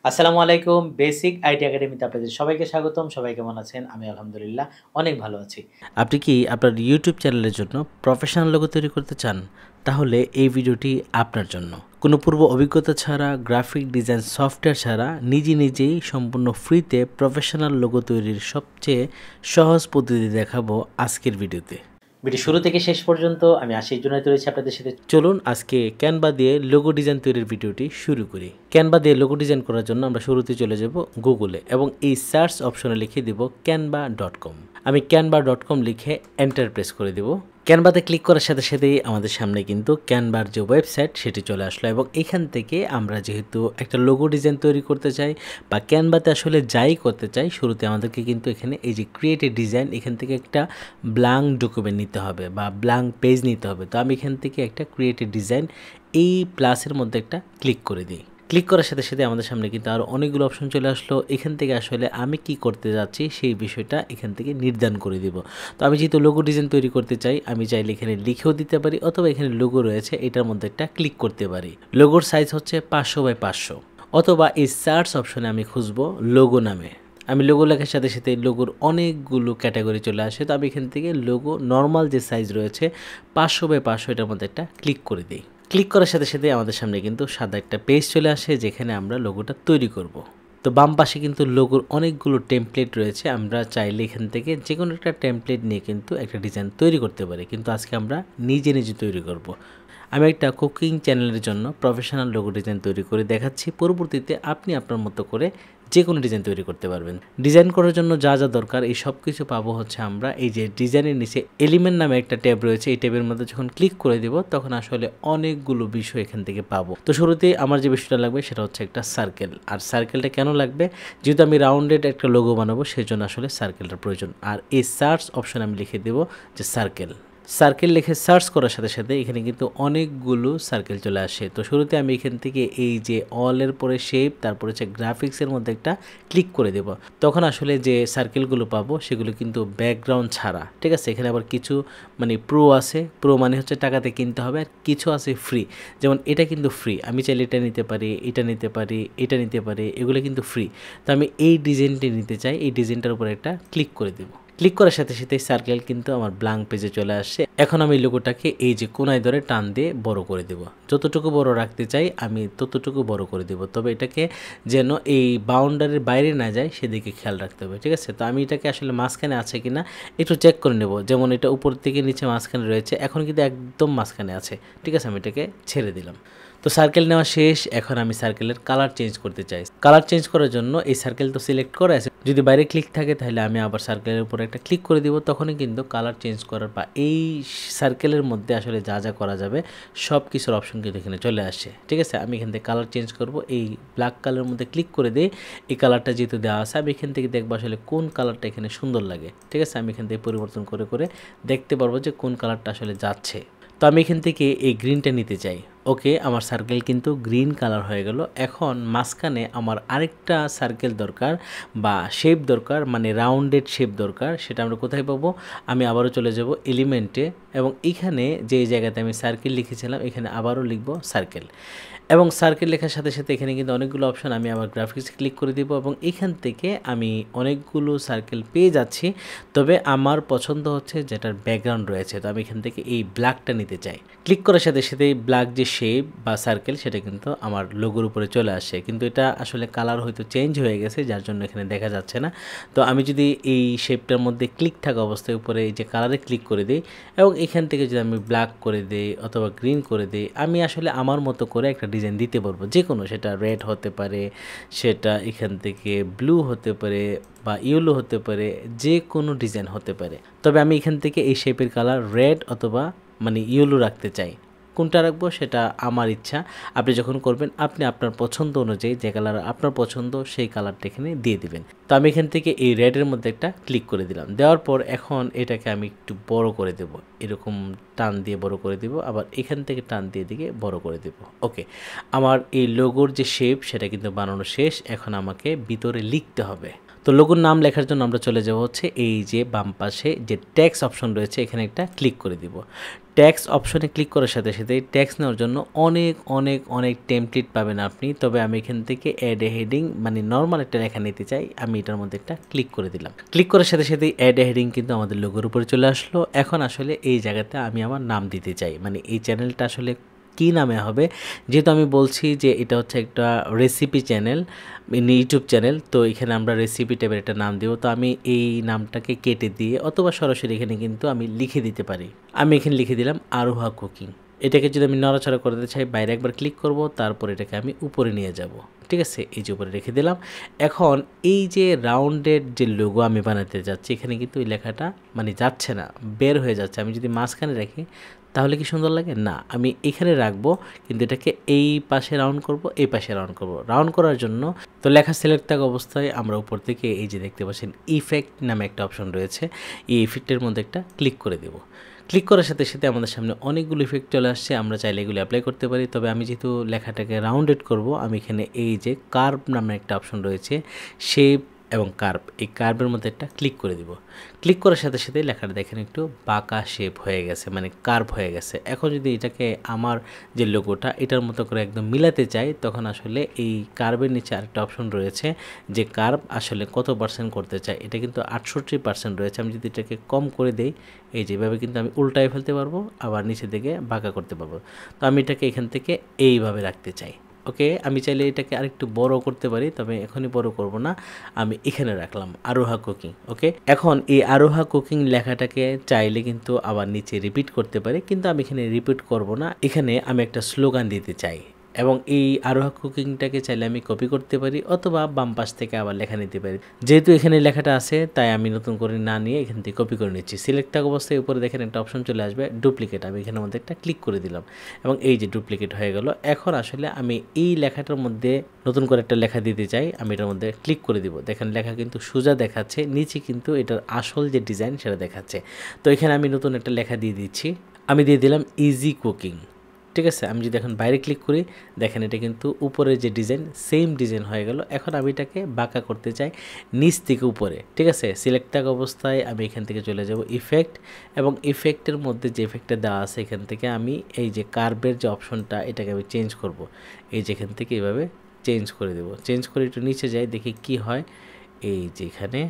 আসসালামু আলাইকুম। Basic IT একাডেমিতে আপনাদের সবাইকে স্বাগতম। সবাই কেমন আছেন? আমি আলহামদুলিল্লাহ অনেক ভালো আছি। আপনি কি আপনার ইউটিউব চ্যানেলের জন্য প্রফেশনাল লোগো তৈরি করতে চান? তাহলে এই ভিডিওটি আপনার জন্য। কোনো পূর্ব অভিজ্ঞতা ছাড়া, গ্রাফিক ডিজাইন সফটওয়্যার ছাড়া নিজেই সম্পূর্ণ ফ্রিতে প্রফেশনাল লোগো তৈরির সবচেয়ে সহজ পদ্ধতি দেখাবো আজকের ভিডিওতে। ভিডিও শুরু থেকে শেষ পর্যন্ত আমি আশিস জুনায়েদ রয়েছি আপনাদের সাথে। চলুন আজকে ক্যানভা দিয়ে লোগো ডিজাইন তৈরির ভিডিওটি শুরু করি। ক্যানভা দিয়ে লোগো ডিজাইন করার জন্য আমরা শুরুতে চলে যাব গুগলে এবং এই সার্চ অপশনে লিখে দিব canva.com। আমি canva.com লিখে এন্টার প্রেস করে দেব। ক্যানভাতে ক্লিক করার সাথে সাথেই আমাদের সামনে কিন্তু ক্যানভার যে ওয়েবসাইট সেটি চলে আসলো এবং এখান থেকে আমরা যেহেতু একটা লোগো ডিজাইন তৈরি করতে চাই বা ক্যানভাতে আসলে যাই করতে চাই, শুরুতে আমাদেরকে কিন্তু এখানে এই যে ক্রিয়েট এ ডিজাইন, এখান থেকে একটা ব্ল্যাঙ্ক ডকুমেন্ট নিতে হবে বা ব্ল্যাঙ্ক পেজ নিতে হবে। তো আমি এখান থেকে একটা ক্রিয়েট এ ডিজাইন এই প্লাসের মধ্যে একটা ক্লিক করে দিই। ক্লিক করার সাথে সাথে আমাদের সামনে কিন্তু আরও অনেকগুলো অপশন চলে আসলো। এখান থেকে আসলে আমি কি করতে যাচ্ছি সেই বিষয়টা এখান থেকে নির্ধারণ করে দিব। তো আমি যেহেতু লোগো ডিজাইন তৈরি করতে চাই, আমি চাইলে এখানে লিখেও দিতে পারি অথবা এখানে লোগো রয়েছে এটার মধ্যে একটা ক্লিক করতে পারি। লোগোর সাইজ হচ্ছে 500x500, অথবা এই সার্চ অপশনে আমি খুঁজবো লোগো নামে। আমি লোগো লেখার সাথে সাথে লোগোর অনেকগুলো ক্যাটাগরি চলে আসে। তো আমি এখান থেকে লোগো নর্মাল যে সাইজ রয়েছে 500x500 এটার মধ্যে একটা ক্লিক করে দিই। ক্লিক করার সাথে সাথে আমাদের সামনে কিন্তু সাদা একটা পেজ চলে আসে যেখানে আমরা লোগোটা তৈরি করব। তো বাম পাশে কিন্তু লোগোর অনেকগুলো টেমপ্লেট রয়েছে। আমরা চাইলে এখান থেকে যে কোনো একটা টেমপ্লেট নিয়ে কিন্তু একটা ডিজাইন তৈরি করতে পারি, কিন্তু আজকে আমরা নিজে তৈরি করব। আমি একটা কুকিং চ্যানেলের জন্য প্রফেশনাল লোগো ডিজাইন তৈরি করে দেখাচ্ছি। পরবর্তীতে আপনি আপনার মতো করে যে কোনো ডিজাইন তৈরি করতে পারবেন। ডিজাইন করার জন্য যা দরকার এই সব কিছু পাবো হচ্ছে আমরা এই যে ডিজাইনের নিচে এলিমেন্ট নামে একটা ট্যাব রয়েছে। এই ট্যাবের মধ্যে যখন ক্লিক করে দেব তখন আসলে অনেকগুলো বিষয় এখান থেকে পাবো। তো শুরুতেই আমার যে বিষয়টা লাগবে সেটা হচ্ছে একটা সার্কেল। আর সার্কেলটা কেন লাগবে? যেহেতু আমি রাউন্ডেড একটা লোগো বানাবো সেজন্য আসলে সার্কেলটার প্রয়োজন। আর এই সার্চ অপশন আমি লিখে দেব যে সার্কেল। সার্কেল লিখে সার্চ করার সাথে সাথে এখানে কিন্তু অনেকগুলো সার্কেল চলে আসে। তো শুরুতে আমি এখান থেকে এই যে অলের পরে শেপ, তারপরে হচ্ছে গ্রাফিক্সের মধ্যে একটা ক্লিক করে দেব। তখন আসলে যে সার্কেলগুলো পাবো সেগুলো কিন্তু ব্যাকগ্রাউন্ড ছাড়া, ঠিক আছে? এখানে আবার কিছু প্রো আছে। প্রো মানে হচ্ছে টাকাতে কিনতে হবে, আর কিছু আছে ফ্রি। যেমন এটা কিন্তু ফ্রি, আমি চাইলে এটা নিতে পারি, এটা নিতে পারি, এটা নিতে পারি, এগুলো কিন্তু ফ্রি। তো আমি এই ডিজাইনটি নিতে চাই, এই ডিজাইনটার উপরে একটা ক্লিক করে দেবো। ক্লিক করার সাথে সাথে সার্কেল কিন্তু আমার ব্ল্যাঙ্ক পেজে চলে আসছে। এখন আমি লোগোটাকে এই যে কোনায় ধরে টান দিয়ে বড় করে দেব। যতটুকু বড় রাখতে চাই আমি ততটুকু বড় করে দেব, তবে এটাকে যেন এই বাউন্ডারির বাইরে না যায় সেদিকে খেয়াল রাখতে হবে, ঠিক আছে? তো আমি এটাকে আসলে মাঝখানে আছে কিনা একটু চেক করে নেব। যেমন এটা উপর থেকে নিচে মাঝখানে রয়েছে, এখন কিন্তু একদম মাঝখানে আছে, ঠিক আছে? আমি এটাকে ছেড়ে দিলাম। তো সার্কেল নেওয়া শেষ। এখন আমি সার্কেলের কালার চেঞ্জ করতে চাই। কালার চেঞ্জ করার জন্য এই সার্কেল তো সিলেক্ট করা আছে, যদি বাইরে ক্লিক থাকে তাহলে আমি আবার সার্কেলের উপর একটা ক্লিক করে দিব। তখনই কিন্তু কালার চেঞ্জ করার বা এই সার্কেলের মধ্যে আসলে যা করা যাবে সব কিছুর অপশন কিন্তু এখানে চলে আসে, ঠিক আছে? আমি এখান থেকে কালার চেঞ্জ করব, এই ব্ল্যাক কালারের মধ্যে ক্লিক করে দিই। এই কালারটা যেহেতু দেওয়া আছে আমি এখান থেকে দেখবো আসলে কোন কালারটা এখানে সুন্দর লাগে, ঠিক আছে? আমি এখান থেকে পরিবর্তন করে করে দেখতে পারবো যে কোন কালারটা আসলে যাচ্ছে। তো আমি এখান থেকে এই গ্রিনটা নিতে চাই। ওকে, আমার সার্কেল কিন্তু গ্রিন কালার হয়ে গেল। এখন মাঝখানে আমার আরেকটা সার্কেল দরকার বা শেপ দরকার, রাউন্ডেড শেপ দরকার। সেটা আমরা কোথায় পাবো? আমি আবারও চলে যাব এলিমেন্টে এবং এখানে যে জায়গাতে আমি সার্কেল লিখেছিলাম এখানে আবারও লিখব সার্কেল। এবং সার্কেল লেখার সাথে সাথে এখানে কিন্তু অনেকগুলো অপশন, আমি আবার গ্রাফিক্সে ক্লিক করে দিব এবং এখান থেকে আমি অনেকগুলো সার্কেল পেয়ে যাচ্ছি। তবে আমার পছন্দ হচ্ছে যেটার ব্যাকগ্রাউন্ড রয়েছে, তো আমি এখান থেকে এই ব্ল্যাকটা নিতে চাই। ক্লিক করার সাথে সাথে ব্ল্যাক যে শেপ বা সার্কেল সেটা কিন্তু আমার লোগোর উপরে চলে আসে, কিন্তু এটা আসলে কালার হয়তো চেঞ্জ হয়ে গেছে যার জন্য এখানে দেখা যাচ্ছে না। তো আমি যদি এই শেপটার মধ্যে ক্লিক থাকা অবস্থায় উপরে এই যে কালারে ক্লিক করে দিই এবং এখান থেকে যদি আমি ব্ল্যাক করে দিই অথবা গ্রিন করে দিই, আমি আসলে আমার মতো করে একটা ডিজাইন দিতে পারবো। যে কোনো, সেটা রেড হতে পারে, সেটা এখান থেকে ব্লু হতে পারে বা ইয়েলো হতে পারে, যে কোনো ডিজাইন হতে পারে। তবে আমি এখান থেকে এই শেপের কালার রেড অথবা ইয়েলো রাখতে চাই। কোনটা রাখবো সেটা আমার ইচ্ছা। আপনি যখন করবেন আপনি আপনার পছন্দ অনুযায়ী যে কালার আপনার পছন্দ সেই কালারটা এখানে দিয়ে দিবেন। তো আমি এখান থেকে এই রেডের মধ্যে একটা ক্লিক করে দিলাম। দেওয়ার পর এখন এটাকে আমি একটু বড় করে দেব, এরকম টান দিয়ে বড় করে দেব, আবার এখান থেকে টান দিয়ে দিকে বড় করে দেব। ওকে, আমার এই লোগোর যে শেপ সেটা কিন্তু বানানো শেষ। এখন আমাকে ভিতরে লিখতে হবে। তো লোগোর নাম লেখার জন্য আমরা চলে যাব হচ্ছে এই যে বাম পাশে যে ট্যাক্স অপশন রয়েছে, এখানে একটা ক্লিক করে দিব। ট্যাক্স অপশনে ক্লিক করার সাথে সাথে ট্যাক্স নেওয়ার জন্য অনেক অনেক অনেক টেমপ্লেট পাবেন আপনি। তবে আমি এখান থেকে অ্যাড এ হেডিং মানে নর্মাল একটা লেখা নিতে চাই, আমি এটার মধ্যে একটা ক্লিক করে দিলাম। ক্লিক করার সাথে সাথে অ্যাড এ হেডিং কিন্তু আমাদের লোগোর উপরে চলে আসলো। এখন আসলে এই জায়গাতে আমি আমার নাম দিতে চাই, মানে এই চ্যানেলটা আসলে কী নামে হবে। যেহেতু আমি বলছি যে এটা হচ্ছে একটা রেসিপি চ্যানেল, ইউটিউব চ্যানেল, তো এখানে আমরা রেসিপি টাইপের একটা নাম দেবো। তো আমি এই নামটাকে কেটে দিয়ে অথবা সরাসরি এখানে কিন্তু আমি লিখে দিতে পারি। আমি এখানে লিখে দিলাম আরোহা কুকিং। এটাকে যদি আমি নড়াচড়া করতে চাই বাইরে একবার ক্লিক করব, তারপর এটাকে আমি উপরে নিয়ে যাব। ঠিক আছে, এই যে উপরে রেখে দিলাম। এখন এই যে রাউন্ডেড যে লোগো আমি বানাতে যাচ্ছি, এখানে কিন্তু এই লেখাটা মানে যাচ্ছে না, বের হয়ে যাচ্ছে। আমি যদি মাঝখানে রাখি তাহলে কি সুন্দর লাগে না, আমি এখানে রাখবো, কিন্তু এটাকে এই পাশে রাউন্ড করব, এই পাশে রাউন্ড করব। রাউন্ড করার জন্য তো লেখা সিলেক্ট থাকা অবস্থায় আমরা উপর থেকে এই যে দেখতে পাচ্ছেন ইফেক্ট নামে একটা অপশন রয়েছে, এই ইফেক্টের মধ্যে একটা ক্লিক করে দেব। ক্লিক করার সাথে সাথে আমাদের সামনে অনেকগুলো ইফেক্ট চলে আসছে, আমরা চাইলে এগুলো অ্যাপ্লাই করতে পারি। তবে আমি যেহেতু লেখাটাকে রাউন্ডেড করব, আমি এখানে এই যে কার্ভ নামে একটা অপশন রয়েছে, শেপ এবং কার্ভ, এই কার্ভের মধ্যে একটা ক্লিক করে দিব। ক্লিক করার সাথে সাথে লেখাটা দেখেন একটু বাঁকা শেপ হয়ে গেছে, মানে কার্ভ হয়ে গেছে। এখন যদি এটাকে আমার যে লোগোটা এটার মতো করে একদম মিলাতে চাই, তখন আসলে এই কার্ভের নিচে আরেকটা অপশন রয়েছে যে কার্ভ আসলে কত পার্সেন্ট করতে চাই, এটা কিন্তু 68% রয়েছে। আমি যদি এটাকে কম করে দেই, এই যেভাবে কিন্তু আমি উল্টায় ফেলতে পারবো, আবার নিচে দিকে বাঁকা করতে পারবো। তো আমি এটাকে এখান থেকে এইভাবে রাখতে চাই। ওকে, আমি চাইলে এটাকে আরেকটু বড় করতে পারি, তবে এখনই বড় করব না, আমি এখানে রাখলাম আরোহা কুকিং। ওকে, এখন এই আরোহা কুকিং লেখাটাকে চাইলে কিন্তু আবার নিচে রিপিট করতে পারি, কিন্তু আমি এখানে রিপিট করব না, এখানে আমি একটা স্লোগান দিতে চাই। এবং এই আরোহা কুকিংটাকে চাইলে আমি কপি করতে পারি অথবা বাম পাশ থেকে আবার লেখা নিতে পারি। যেহেতু এখানে লেখাটা আছে তাই আমি নতুন করে না নিয়ে এখান থেকে কপি করে নিচ্ছি। সিলেক্ট থাকা অবস্থায় উপরে দেখেন একটা অপশন চলে আসবে ডুপ্লিকেট, আমি এখানের মধ্যে একটা ক্লিক করে দিলাম এবং এই যে ডুপ্লিকেট হয়ে গেল। এখন আসলে আমি এই লেখাটার মধ্যে নতুন করে একটা লেখা দিতে চাই, আমি এটার মধ্যে ক্লিক করে দিব। দেখেন লেখা কিন্তু সোজা দেখাচ্ছে, নিচে কিন্তু এটার আসল যে ডিজাইন সেটা দেখাচ্ছে। তো এখানে আমি নতুন একটা লেখা দিয়ে দিচ্ছি, আমি দিয়ে দিলাম ইজি কুকিং। ঠিক আছে, আমি যদি এখন বাইরে ক্লিক করি দেখেন এটা কিন্তু উপরে যে ডিজাইন সেম ডিজাইন হয়ে গেল। এখন আমি এটাকে বাঁকা করতে চাই নিচ থেকে উপরে। ঠিক আছে, সিলেক্ট থাকা অবস্থায় আমি এখান থেকে চলে যাব ইফেক্ট, এবং ইফেক্টের মধ্যে যে ইফেক্টটা দেওয়া আছে এখান থেকে আমি এই যে কার্ভের যে অপশনটা এটাকে আমি চেঞ্জ করব। এই যে এখান থেকে এইভাবে চেঞ্জ করে দেব। চেঞ্জ করে একটু নিচে যাই, দেখি কি হয়। এই যে এখানে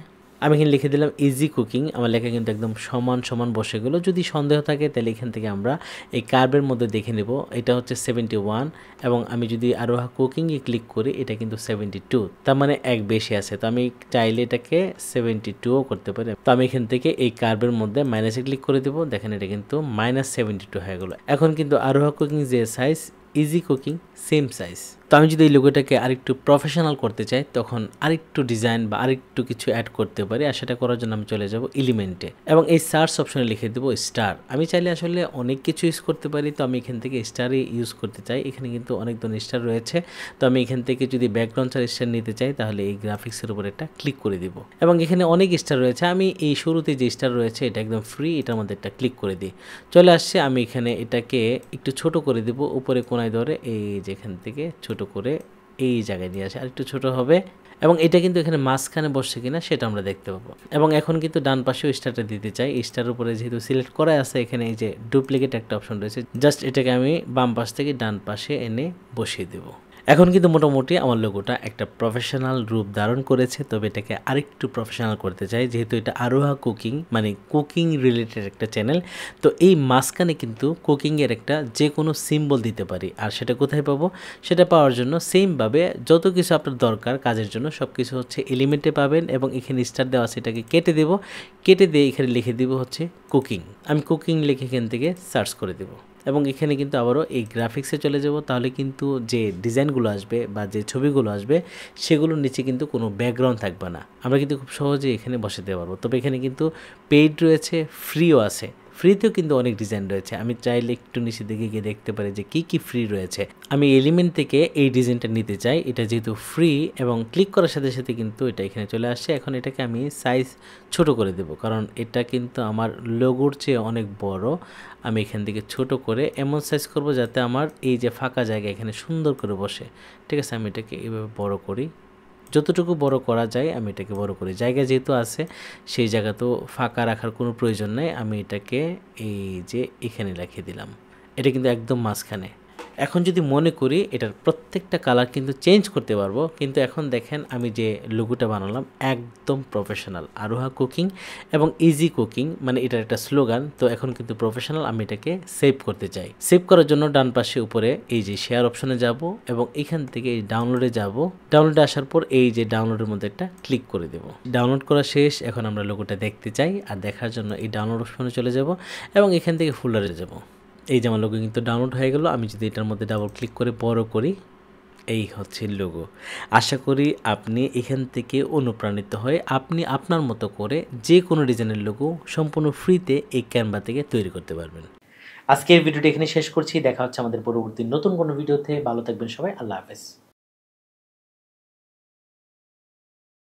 আমি এখানে লিখে দিলাম ইজি কুকিং, আমার লেখা কিন্তু একদম সমান সমান বসে গেলো। যদি সন্দেহ থাকে তাহলে এখান থেকে আমরা এই কার্ভের মধ্যে দেখে নেব, এটা হচ্ছে 71, এবং আমি যদি আরোহা কুকিংয়ে ক্লিক করি এটা কিন্তু 72, তার মানে এক বেশি আছে। তো আমি চাইলে এটাকে 72ও করতে পারি। তো আমি এখান থেকে এই কার্ভের মধ্যে মাইনাসে ক্লিক করে দেবো, দেখেন এটা কিন্তু -72 হয়ে গেলো। এখন কিন্তু আরোহা কুকিং যে size, easy cooking same size. তো আমি যদি এই লোগোটাকে আরেকটু প্রফেশনাল করতে চাই তখন আরেকটু ডিজাইন বা আরেকটু কিছু অ্যাড করতে পারি, আর সেটা করার জন্য আমি চলে যাব এলিমেন্টে এবং এই সার্চ অপশনে লিখে দেবো স্টার। আমি চাইলে আসলে অনেক কিছু ইউজ করতে পারি, তো আমি এখান থেকে স্টারই ইউজ করতে চাই। এখানে কিন্তু অনেক ধরনের স্টার রয়েছে, তো আমি এখান থেকে যদি ব্যাকগ্রাউন্ড স্টার নিতে চাই তাহলে এই গ্রাফিক্সের উপর একটা ক্লিক করে দিব, এবং এখানে অনেক স্টার রয়েছে। আমি এই শুরুতে যে স্টার রয়েছে এটা একদম ফ্রি, এটার মধ্যে একটা ক্লিক করে দিই, চলে আসছে। আমি এখানে এটাকে একটু ছোট করে দিব, উপরে কোনায় ধরে এই যেখান থেকে ছোট করে এই জায়গায় নিয়ে আসে, আর একটু ছোট হবে, এবং এটা কিন্তু এখানে মাঝখানে বসছে কিনা সেটা আমরা দেখতে পাবো। এবং এখন কিন্তু ডান পাশেও স্টারটা দিতে চাই, স্টারের উপরে যেহেতু সিলেক্ট করা আছে এখানে এই যে ডুপ্লিকেট একটা অপশন রয়েছে, জাস্ট এটাকে আমি বাম পাশ থেকে ডান পাশে এনে বসিয়ে দেবো। এখন কিন্তু মোটামুটি আমার লোগোটা একটা প্রফেশনাল রূপ ধারণ করেছে, তবে এটাকে আরেকটু প্রফেশনাল করতে চাই, যেহেতু এটা আরোহা কুকিং মানে কুকিং রিলেটেড একটা চ্যানেল। তো এই মাঝখানে কিন্তু কুকিংয়ের একটা যে কোনো সিম্বল দিতে পারি, আর সেটা কোথায় পাবো, সেটা পাওয়ার জন্য সেমভাবে যত কিছু আপনার দরকার কাজের জন্য সব কিছু হচ্ছে এলিমেন্টে পাবেন, এবং এখানে স্টার দেওয়া আছে এটাকে কেটে দেব, কেটে দিয়ে এখানে লিখে দেবো হচ্ছে কুকিং। আমি কুকিং লিখে এখান থেকে সার্চ করে দেবো, এবং এখানে কিন্তু আবারও এই গ্রাফিক্সে চলে যাব। তাহলে কিন্তু যে ডিজাইনগুলো আসবে বা যে ছবিগুলো আসবে সেগুলোর নিচে কিন্তু কোনো ব্যাকগ্রাউন্ড থাকবে না, আমরা কিন্তু খুব সহজে এখানে বসাতে পারবো। তবে এখানে কিন্তু পেইড রয়েছে, ফ্রিও আছে। ফ্রিতেও কিন্তু অনেক ডিজাইন রয়েছে। আমি চাইলে একটু নিচে দিকে গিয়ে দেখতে পারি যে কী কী ফ্রি রয়েছে। আমি এলিমেন্ট থেকে এই ডিজাইনটা নিতে চাই, এটা যেহেতু ফ্রি এবং ক্লিক করার সাথে সাথে কিন্তু এটা এখানে চলে আসছে। এখন এটাকে আমি সাইজ ছোট করে দেব, কারণ এটা কিন্তু আমার লোগোর চেয়ে অনেক বড়। আমি এখান থেকে ছোট করে এমন সাইজ করব যাতে আমার এই যে ফাঁকা জায়গা এখানে সুন্দর করে বসে। ঠিক আছে, আমি এটাকে এইভাবে বড় করি, যতটুকু বড় করা যায় আমি এটাকে বড় করি। জায়গা যেহেতু আছে সেই জায়গা তো ফাঁকা রাখার কোনো প্রয়োজন নেই। আমি এটাকে এই যে এখানে রেখে দিলাম, এটা কিন্তু একদম মাঝখানে। এখন যদি মনে করি এটার প্রত্যেকটা কালার কিন্তু চেঞ্জ করতে পারবো, কিন্তু এখন দেখেন আমি যে লোগোটা বানালাম একদম প্রফেশনাল, আরোহা কুকিং এবং ইজি কুকিং, মানে এটার একটা স্লোগান। তো এখন কিন্তু প্রফেশনাল। আমি এটাকে সেভ করতে চাই। সেভ করার জন্য ডান পাশে উপরে এই যে শেয়ার অপশনে যাব এবং এখান থেকে এই ডাউনলোডে যাব। ডাউনলোডে আসার পর এই যে ডাউনলোডের মধ্যে একটা ক্লিক করে দেব। ডাউনলোড করা শেষ। এখন আমরা লোগোটা দেখতে চাই, আর দেখার জন্য এই ডাউনলোড অপশনে চলে যাব এবং এখান থেকে ফোল্ডারে যাব। এই যে আমার লোগো কিন্তু ডাউনলোড হয়ে গেল। আমি যদি এটার মধ্যে ডাবল ক্লিক করে বড় করি, এই হচ্ছে লোগো। আশা করি আপনি এখান থেকে অনুপ্রাণিত হয়ে আপনি আপনার মতো করে যে কোনো ডিজাইনের লোগো সম্পূর্ণ ফ্রিতে এই ক্যানভা থেকে তৈরি করতে পারবেন। আজকের ভিডিওটি এখানে শেষ করছি। দেখা হচ্ছে আমাদের পরবর্তী নতুন কোনো ভিডিওতে। ভালো থাকবেন সবাই। আল্লাহ হাফেজ।